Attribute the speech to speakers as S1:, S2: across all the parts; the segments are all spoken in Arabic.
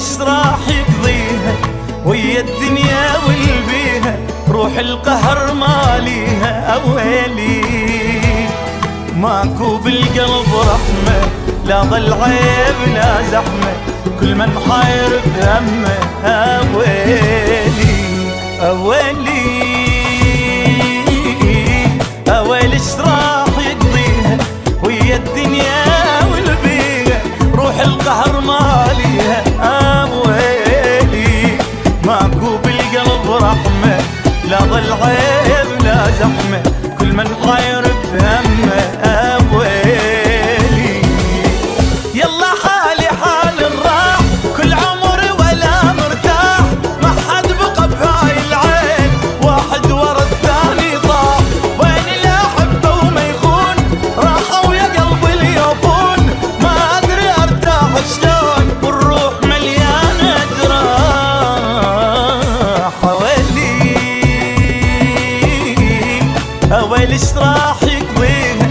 S1: ايش راح يقضيها ويا الدنيا والبيها، روح القهر ماليها اويلي. ماكو بالقلب رحمة، لا ظل عيب لا زحمة، كل من حاير بهمه اويلي اويلي. اويلي ايش راح يقضيها ويا الدنيا والبيها، روح القهر ماليها اويلي. ماكو بالقلب رحمة، لا ظل عيب لا زحمة، كل من حاير بهمه اويلي. يلا حالي حال الراح، كل عمري ولا مرتاح، ما حد بقى بهاي العين، واحد ورا الثاني طاح. وين اللي احبه وما يخون، راحوا ويا قلبي اليوفون، ما ادري ارتاح شلون والروح مليانه جراح اويلي. اويلي ايش راح يقضيها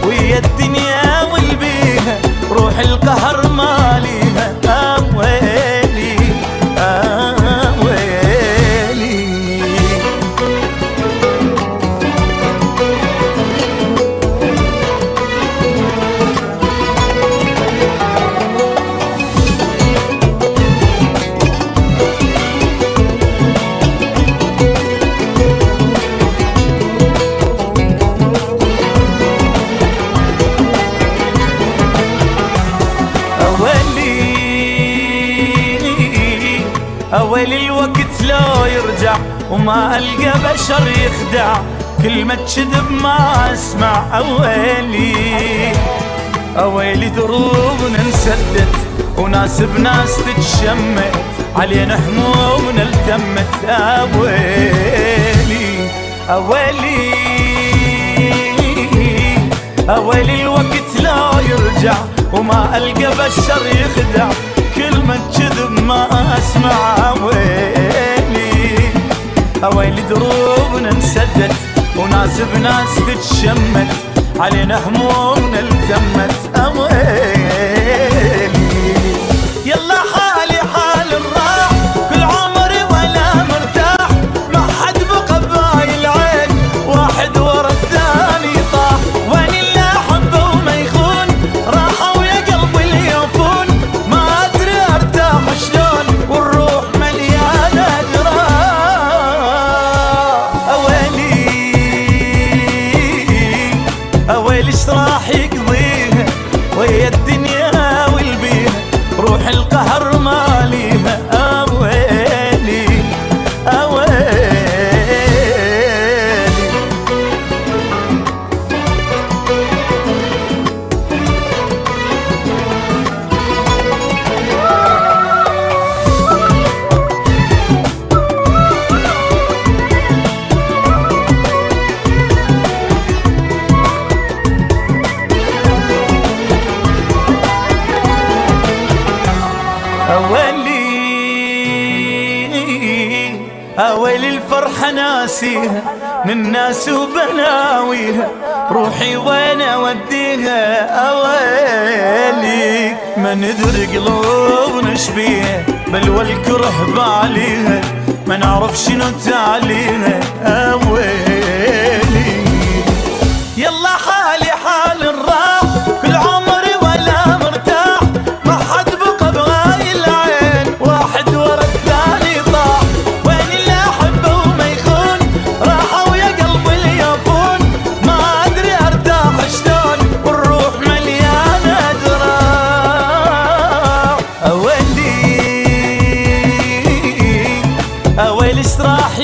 S1: ويا الدنيا والبيها، روح القهر ماليها اويلي اويلي. اويلي الوقت لو يرجع وما القى بشر يخدع، كلمة كذب ما اسمع اويلي. اويلي دروبنا انسدت وناس بناس تتشمت، علينا همومنا التمت اويلي اويلي. اويلي الوقت لو يرجع وما القى بشر يخدع، كلمة كذب ما اسمع اويلي. اويلي دروبنا انسدت وناس بناس تتشمت، علينا همومنا التمت اويلي. يلا حالي حال الراح، كل عمري ولا مرتاح، ما حد بقى بهاي العين، واحد ورا الثاني طاح. وين اللي احبه وما يخون، راحوا ويا قلبي اليوفون، ما ادري ارتاح شلون والروح مليانه جراح اويلي. اويلي ايش راح يقضيها ويا الدنيا والبيها، روح القهر ماليها اويلي اويلي. اويلي الفرحة ناسيها من ناس وبناويها، روحي وين اوديها اويلي. ما ندري قلوبنا شبيها، بل والكره بعليها، ما نعرف شنو تعليها اويلي. يلا حالي حال الراح، كل عمري ولا مرتاح، ما حد بقى بهاي العين، واحد ورا الثاني طاح. وين اللي احبه وما يخون، راحوا ويا قلبي اليوفون، ما ادري ارتاح شلون والروح مليانه جراح اويلي. اويلي ايش راح